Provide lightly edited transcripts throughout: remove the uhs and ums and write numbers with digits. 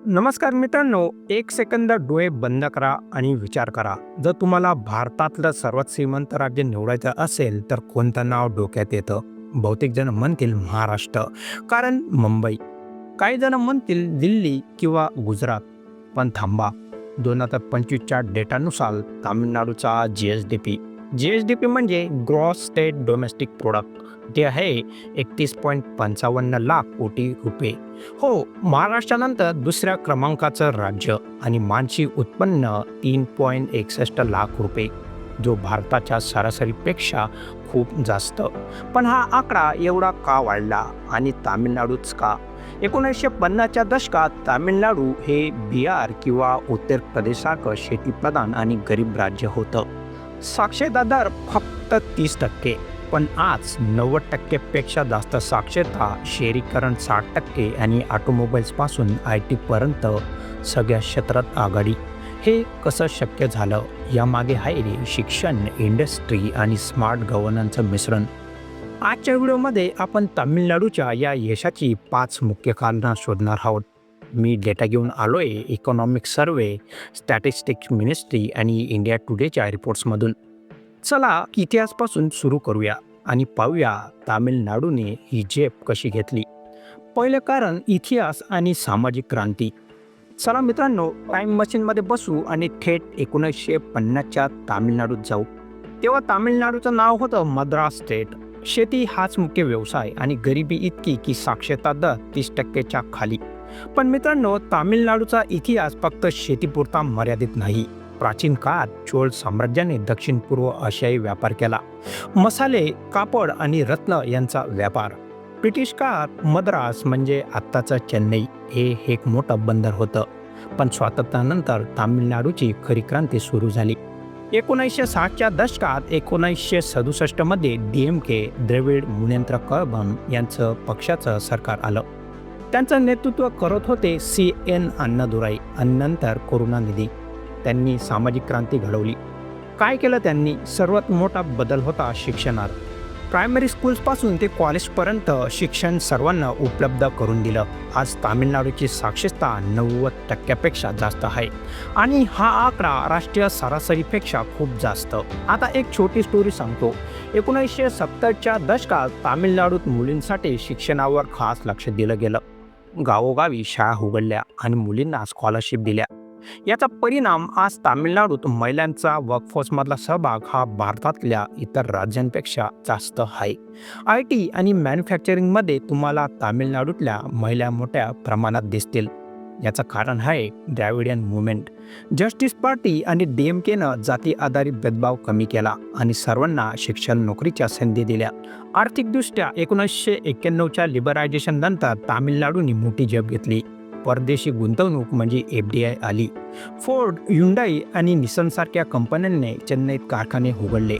नमस्कार मित्रांनो, एक सेकंद डोळे बंद करा आणि विचार करा. जर तुम्हाला भारतातलं सर्वात श्रीमंत राज्य निवडायचं असेल तर कोणतं नाव डोक्यात येतं? बहुतेक जण म्हणतील महाराष्ट्र, कारण मुंबई. काही जण म्हणतील दिल्ली किंवा गुजरात. पण थांबा, 2025च्या डेटानुसार तामिळनाडूचा जी एस डी पी म्हणजे ग्रॉस स्टेट डोमेस्टिक प्रोडक्ट, ते आहे 31.55 लाख कोटी रुपये. हो, महाराष्ट्रानंतर दुसऱ्या क्रमांकाचं राज्य आणि मानवी उत्पन्न 3.61 लाख रुपये, जो भारताच्या सरासरीपेक्षा खूप जास्त. पण हा आकडा एवढा का वाढला आणि तामिळनाडूच का? 1950च्या दशकात तामिळनाडू हे बिहार किंवा उत्तर प्रदेशसारखं शेतीप्रधान आणि गरीब राज्य होतं. साक्षरता दर फक्त 30%. पण आज 90%पेक्षा जास्त साक्षरता, शहरीकरण 60% आणि ऑटोमोबाईल्सपासून IT पर्यंत सगळ्या क्षेत्रात आघाडी. हे कसं शक्य झालं? यामागे आहे शिक्षण, इंडस्ट्री आणि स्मार्ट गव्हर्नन्सचं मिश्रण. आजच्या व्हिडिओमध्ये आपण तामिळनाडूच्या या यशाची 5 मुख्य कारणं शोधणार आहोत. मी डेटा घेऊन आलोय इकॉनॉमिक सर्व्हे, स्टॅटिस्टिक्स मिनिस्ट्री आणि इंडिया टुडेच्या रिपोर्ट्समधून. चला इतिहासपासून सुरू करूया आणि पाहूया तामिळनाडूने ही झेप कशी घेतली. पहिलं कारण इतिहास आणि सामाजिक क्रांती. चला मित्रांनो, टाईम मशीनमध्ये बसू आणि थेट 1950च्या तामिळनाडूत जाऊ. तेव्हा तामिळनाडूचं नाव होतं मद्रास स्टेट. शेती हाच मुख्य व्यवसाय आणि गरिबी इतकी की साक्षरता दर 30%च्या खाली. पण मित्रांनो, तामिळनाडूचा इतिहास फक्त शेतीपुरता मर्यादित नाही. प्राचीन काळात चोळ साम्राज्याने दक्षिण पूर्व आशियाई व्यापार केला. मसाले, कापड आणि रत्न यांचा व्यापार. ब्रिटिश काळात मद्रास म्हणजे आत्ताचं चेन्नई हे एक मोठं बंदर होतं. पण स्वातंत्र्यानंतर तामिळनाडूची खरी क्रांती सुरू झाली. 1960च्या दशकात 1967मध्ये DMK, द्रविड मुनेत्र कळघम यांचं पक्षाचं सरकार आलं. त्यांचं नेतृत्व करत होते CN अण्णादुराई आणि नंतर करुणानिधी. त्यांनी सामाजिक क्रांती घडवली. काय केलं त्यांनी? सर्वात मोठा बदल होता शिक्षणात. प्रायमरी स्कूल्सपासून ते कॉलेजपर्यंत शिक्षण सर्वांना उपलब्ध करून दिलं. आज तामिळनाडूची साक्षरता 90%पेक्षा जास्त आहे आणि हा आकडा राष्ट्रीय सरासरीपेक्षा खूप जास्त. आता एक छोटी स्टोरी सांगतो. 1970च्या दशकात तामिळनाडूत मुलींसाठी शिक्षणावर खास लक्ष दिलं गेलं. गावोगावी शाळा उघडल्या आणि मुलींना स्कॉलरशिप दिल्या. याचा परिणाम आज तामिळनाडूत महिलांचा वर्कफोर्समधला सहभाग हा भारतातल्या इतर राज्यांपेक्षा जास्त आहे. IT आणि मॅन्युफॅक्चरिंगमध्ये तुम्हाला तामिळनाडूतल्या महिला मोठ्या प्रमाणात दिसतील. याचं कारण आहे द्रॅविडियन मुवमेंट. जस्टिस पार्टी आणि DMKनं जाती आधारित भेदभाव कमी केला आणि सर्वांना शिक्षण, नोकरीच्या संधी दिल्या. आर्थिकदृष्ट्या 1991च्या लिबरायझेशन नंतर तामिळनाडूने मोठी झेप घेतली. परदेशी गुंतवणूक म्हणजे FDI आली. फोर्ड, ह्युंडाई आणि निसनसारख्या कंपन्यांनी चेन्नईत कारखाने उघडले.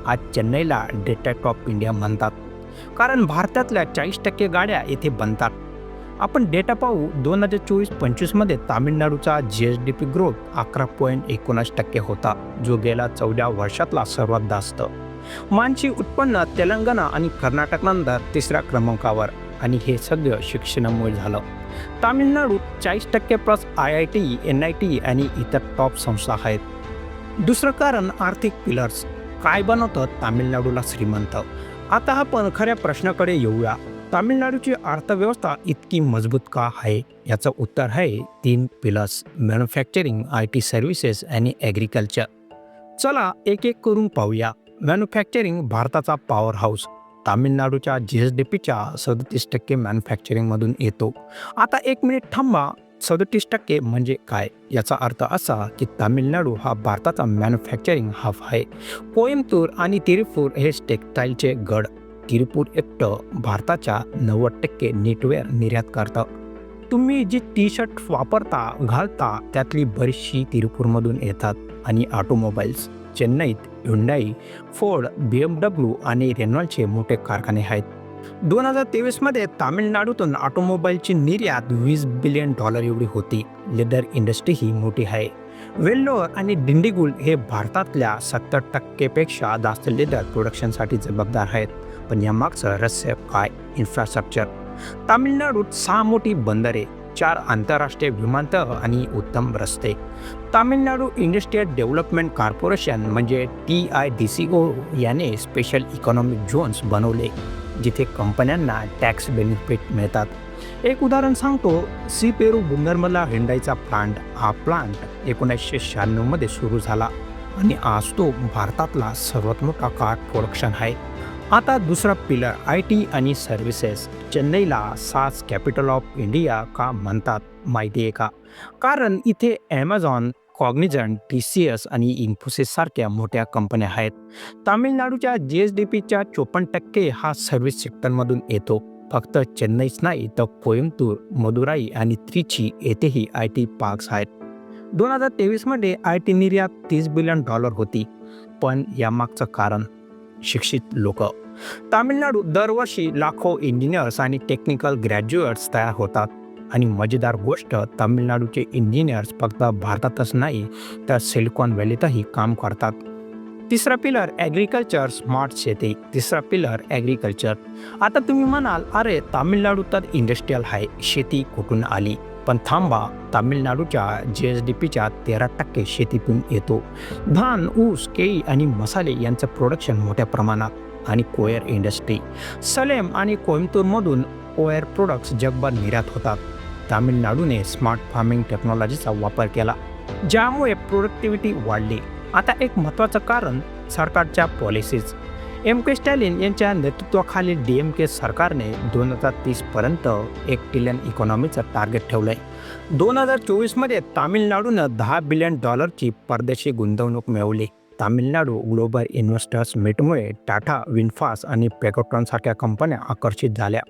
आज चेन्नईला डेट्रॉइट ऑफ इंडिया म्हणतात, कारण भारतातल्या 40% गाड्या येथे बनतात. आपण डेटा पाहू. 2024-25मध्ये तामिळनाडूचा GSDP ग्रोथ 11.19% होता, जो गेल्या 14 वर्षातला सर्वात जास्त. मानवी उत्पन्न तेलंगणा आणि कर्नाटकनंतर 3ऱ्या क्रमांकावर, आणि हे सगळं शिक्षणामुळे झालं. तामिळनाडूत 40%+ IIT, NIT आणि इतर टॉप संस्था आहेत. दुसरं कारण आर्थिक पिलर्स. काय बनवतं तामिळनाडूला श्रीमंत? आता आपण खऱ्या प्रश्नाकडे येऊया. तामिळनाडूची अर्थव्यवस्था इतकी मजबूत का आहे? याचं उत्तर आहे 3 पिलर्स: मॅन्युफॅक्चरिंग, IT सर्व्हिसेस आणि ॲग्रिकल्चर. चला एक एक करून पाहूया. मॅन्युफॅक्चरिंग भारताचा पॉवर हाऊस. तामिळनाडूच्या GSDPच्या 37% मॅन्युफॅक्चरिंगमधून येतो. आता 1 मिनिट थांबा. 37% म्हणजे काय? याचा अर्थ असा की तामिळनाडू हा भारताचा मॅन्युफॅक्चरिंग हब आहे. कोइंबतूर आणि तिरुपूर हे टेक्सटाईलचे गड. तिरुपूर एकटं भारताच्या 90% नीटवेअर निर्यात करतं. तुम्ही जी टी-शर्ट वापरता, घालता, त्यातली बरीचशी तिरुपूरमधून येतात. आणि ऑटोमोबाईल्स. चेन्नईत ह्युंडाई, फोर्ड, BMW आणि रेनॉल्डचे मोठे कारखाने आहेत. 2023मध्ये तामिळनाडूतून ऑटोमोबाईलची निर्यात $20 बिलियन एवढी होती. लेदर इंडस्ट्री ही मोठी आहे. वेल्लोर आणि डिंडिगुल हे भारतातल्या 70%पेक्षा जास्त लेदर प्रोडक्शनसाठी जबाबदार आहेत. पण यामागचं रहस्य काय? इन्फ्रास्ट्रक्चर. तामिळनाडूत 6 मोठी बंदरे, 4 आंतरराष्ट्रीय विमानतळ आणि उत्तम रस्ते. तामिळनाडू इंडस्ट्रियल डेव्हलपमेंट कॉर्पोरेशन म्हणजे TIDCO याने स्पेशल इकॉनॉमिक झोन्स बनवले, जिथे कंपन्यांना टॅक्स बेनिफिट मिळतात. एक उदाहरण सांगतो, सी पेरू बुंदरमला हिंडाईचा प्लांट. हा प्लांट 1996 मध्ये सुरू झाला आणि आज तो भारतातला सर्वात मोठा कार प्रोडक्शन आहे. आता दुसरा पिलर IT आणि सर्व्हिसेस. चेन्नईला सास कॅपिटल ऑफ इंडिया का म्हणतात माहिती आहे का? कारण इथे ॲमेझॉन, कॉग्निझंट, TCS आणि इन्फोसिस सारख्या मोठ्या कंपन्या आहेत. तामिळनाडूच्या GSDPच्या 54% हा सर्व्हिस सेक्टरमधून येतो. फक्त चेन्नईच नाही तर कोइंबतूर, मदुराई आणि त्रिची येथेही IT पार्क्स आहेत. 2023 मध्ये IT निर्यात $30 बिलियन होती. पण यामागचं कारण शिक्षित लोक. तामिळनाडू दरवर्षी लाखो इंजिनियर्स आणि टेक्निकल ग्रॅज्युएट्स तयार होतात. आणि मजेदार गोष्ट, तामिळनाडूचे इंजिनियर्स फक्त भारतातच नाही तर सिलिकॉन व्हॅलीतही काम करतात. तिसरा पिलर ॲग्रिकल्चर, स्मार्ट शेती. तिसरा पिलर ॲग्रिकल्चर. आता तुम्ही म्हणाल, अरे तामिळनाडू तर इंडस्ट्रियल आहे, शेती कुठून आली? पण थांबा, तामिळनाडूच्या GSDPच्या 13% शेतीतून येतो. धान, ऊस, केळी आणि मसाले यांचं प्रोडक्शन मोठ्या प्रमाणात. आणि कोयर इंडस्ट्री. सलेम आणि कोइंबतूरमधून कोयर प्रोडक्ट्स जगभर निर्यात होतात. तामिळनाडूने स्मार्ट फार्मिंग टेक्नॉलॉजीचा वापर केला, ज्यामुळे प्रोडक्टिव्हिटी वाढली. आता एक महत्त्वाचं कारण, सरकारच्या पॉलिसीज. MK स्टॅलिन यांच्या नेतृत्वाखालील DMK सरकारने 2030 पर्यंत $1 ट्रिलियन इकॉनॉमीचं टार्गेट ठेवलंय. 2024 मध्ये तामिळनाडूनं $10 बिलियन परदेशी गुंतवणूक मिळवली. तामिळनाडू ग्लोबल इन्व्हेस्टर्स मीटमुळे टाटा, विनफास्ट आणि पेकोट्रॉन सारख्या कंपन्या आकर्षित झाल्या.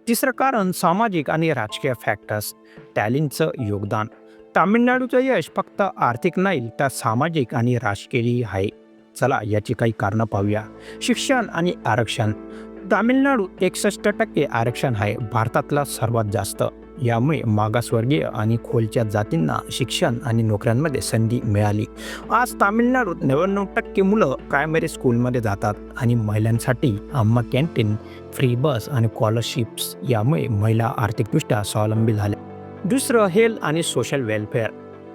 तिसरं कारण सामाजिक आणि राजकीय फॅक्टर्स. स्टॅलिनचं योगदान. तामिळनाडूचं यश फक्त आर्थिक नाही तर सामाजिक आणि राजकीय आहे. चला याची काही कारणं पाहूया. शिक्षण आणि आरक्षण. तामिळनाडूत 61% आरक्षण आहे, भारतातला सर्वात जास्त. यामुळे मागासवर्गीय आणि खोलच्या जातींना शिक्षण आणि नोकऱ्यांमध्ये संधी मिळाली. आज तामिळनाडूत 99% मुलं प्रायमरी स्कूलमध्ये जातात. आणि महिलांसाठी अम्मा कॅन्टीन, फ्री बस आणि स्कॉलरशिप्स यामुळे महिला आर्थिकदृष्ट्या स्वावलंबी झाल्या. दुसरं हेल्थ आणि सोशल वेलफेअर.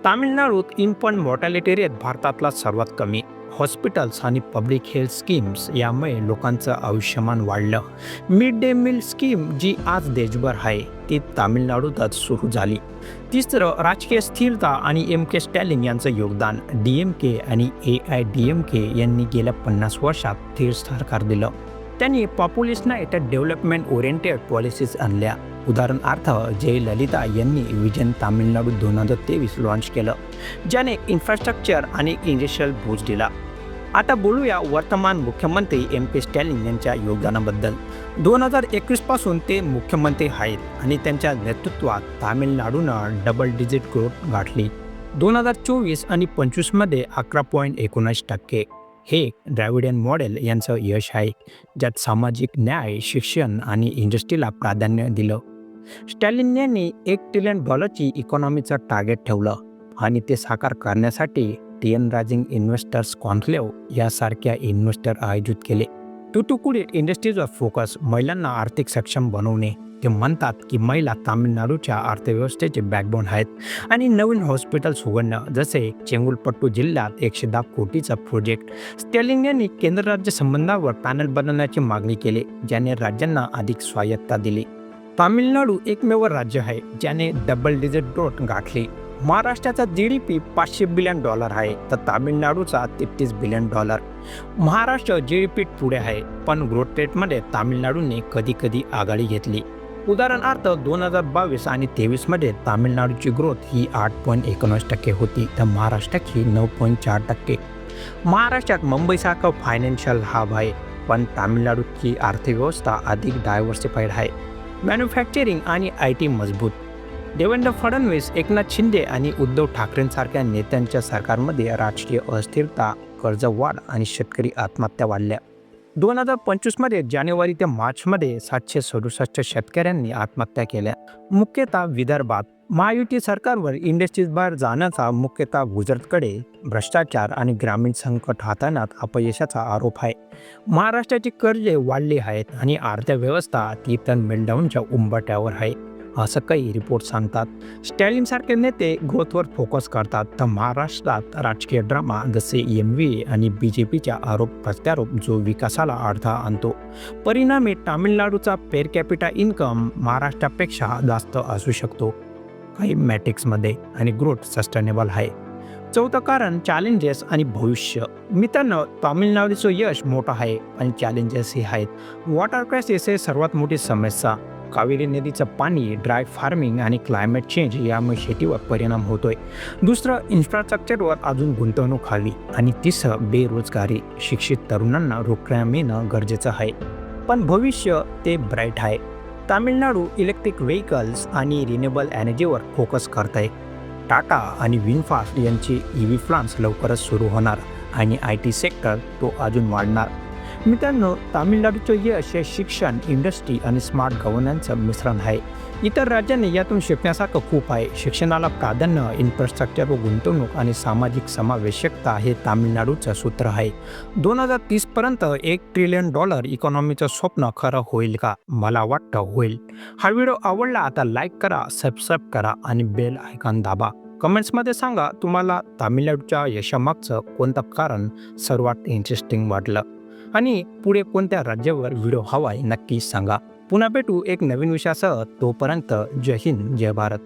तामिळनाडूत इन्फंट मॉर्टॅलिटी रेट भारतातला सर्वात कमी. हॉस्पिटल्स आणि पब्लिक हेल्थ स्कीम्स यामुळे लोकांचं आयुष्यमान वाढलं. मिड डे मील स्कीम जी आज देशभर आहे ती तामिळनाडूतच सुरू झाली. तिसरं राजकीय स्थिरता आणि MK स्टॅलिन यांचं योगदान. DMK आणि AIADMK यांनी गेल्या 50 वर्षात स्थिर सरकार दिलं. त्यांनी पॉप्युलिस्ट नाही तर डेव्हलपमेंट ओरिएंटेड पॉलिसीज आणल्या. उदाहरणार्थ जयललिता यांनी विजन तामिळनाडू 2023 लॉन्च केलं, ज्याने इन्फ्रास्ट्रक्चर आणि इंडस्ट्रियल बूस्ट दिला. आता बोलूया वर्तमान मुख्यमंत्री MK स्टॅलिन यांच्या योगदानाबद्दल. 2021 पासून ते मुख्यमंत्री आहेत आणि त्यांच्या नेतृत्वात तामिळनाडूनं डबल डिजिट ग्रोथ गाठली. 2024 आणि 25 मध्ये 11.19%. हे द्रविडियन मॉडेल यांचं यश आहे, ज्यात सामाजिक न्याय, शिक्षण आणि इंडस्ट्रीला प्राधान्य दिलं. स्टॅलिन यांनी $1 ट्रिलियन इकॉनॉमीचं टार्गेट ठेवलं आणि ते साकार करण्यासाठी TN रायझिंग इन्व्हेस्टर्स कॉन्क्लेव्ह यासारख्या इन्व्हेस्टर आयोजित केले. तुटुकुडी इंडस्ट्रीजवर फोकस. महिलांना आर्थिक सक्षम बनवणे. ते म्हणतात की महिला तामिळनाडूच्या अर्थव्यवस्थेचे बॅकबोन आहेत. आणि नवीन हॉस्पिटल्स उघडणं, जसे चेंगुलपट्टू जिल्ह्यात 110 कोटीचा प्रोजेक्ट. स्टॅलिन यांनी केंद्र राज्य संबंधावर पॅनल बनवण्याची मागणी केली, ज्याने राज्यांना अधिक स्वायत्तता दिली. तामिळनाडू एकमेव राज्य आहे ज्याने डबल डिजिट ग्रोथ गाठली. महाराष्ट्राचा GDP $500 बिलियन आहे तर तामिळनाडूचा $33 बिलियन. महाराष्ट्र GDP पुढे आहे, पण ग्रोथ रेटमध्ये तामिळनाडूने कधी आघाडी घेतली. उदाहरणार्थ 2022 आणि 23 मध्ये तामिळनाडूची ग्रोथ ही 8.19% होती तर महाराष्ट्राची 9.4%. महाराष्ट्रात मुंबईसारखं फायनान्शियल हब आहे, पण तामिळनाडूची अर्थव्यवस्था अधिक डायव्हर्सिफाईड आहे. मॅन्युफॅक्चरिंग आणि IT मजबूत. देवेंद्र फडणवीस, एकनाथ शिंदे आणि उद्धव ठाकरेंसारख्या नेत्यांच्या सरकारमध्ये राजकीय अस्थिरता, कर्जवाढ आणि शेतकरी आत्महत्या वाढल्या. 2025 मध्ये जानेवारी ते मार्चमध्ये 767 शेतकऱ्यांनी आत्महत्या केल्या, मुख्यतः विदर्भात. महायुती सरकारवर इंडस्ट्रीज बाहेर जाण्याचा, मुख्यतः गुजरातकडे भ्रष्टाचार आणि ग्रामीण संकट हाताळण्यात अपयशाचा आरोप आहे. महाराष्ट्राची कर्जे वाढली आहेत आणि अर्थव्यवस्था ती तर मेल्टडाऊनच्या उंबरठ्यावर आहे. असं काही रिपोर्ट सांगतात. स्टॅलिनसारखे नेते ग्रोथवर फोकस करतात, तर महाराष्ट्रात राजकीय ड्रामा जसे EMV आणि BJPच्या आरोप प्रत्यारोप जो विकासाला अडथळा आणतो. परिणामी तामिळनाडूचा पेर कॅपिटा इन्कम महाराष्ट्रापेक्षा जास्त असू शकतो काही मॅट्रिक्समध्ये आणि ग्रोथ सस्टेनेबल आहे. चौथं कारण चॅलेंजेस आणि भविष्य. मित्रांनो, तामिळनाडूचं यश मोठं आहे आणि चॅलेंजेसही आहेत. वॉटर क्रायसिस हे सर्वात मोठी समस्या. कावेरी नदीचं पाणी, ड्राय फार्मिंग आणि क्लायमेट चेंज यामुळे शेतीवर परिणाम होतोय. दुसरं, इन्फ्रास्ट्रक्चरवर अजून गुंतवणूक हवी. आणि तिसरं, बेरोजगारी. शिक्षित तरुणांना रोजगार मिळणं गरजेचं आहे, पण भविष्य ते ब्राईट आहे. तामिळनाडू इलेक्ट्रिक व्हेकल्स आणि रिन्युएबल एनर्जीवर फोकस करत आहे. टाटा आणि विनफास्ट यांची EV प्लांट्स लवकरच सुरू होणार आणि IT सेक्टर तो अजून वाढणार. मित्रांनो, तामिळनाडूचं यश हे शिक्षण, इंडस्ट्री आणि स्मार्ट गव्हर्नन्सचं मिश्रण आहे. इतर राज्यांनी यातून शिकण्यासारखं खूप आहे. शिक्षणाला प्राधान्य, इन्फ्रास्ट्रक्चर व गुंतवणूक आणि सामाजिक समावेशकता हे तामिळनाडूचं सूत्र आहे. 2030 पर्यंत $1 ट्रिलियन इकॉनॉमीचं स्वप्न खरं होईल का? मला वाटतं होईल. हा व्हिडिओ आवडला आता लाईक करा, सबस्क्राईब करा आणि बेल आयकॉन दाबा. कमेंट्समध्ये सांगा तुम्हाला तामिळनाडूच्या यशामागचं कोणतं कारण सर्वात इंटरेस्टिंग वाटलं आणि पुढे कोणत्या राज्यावर व्हिडिओ हवाय नक्की सांगा. पुन्हा भेटू एक नवीन विषयासह. तोपर्यंत जय हिंद, जय भारत.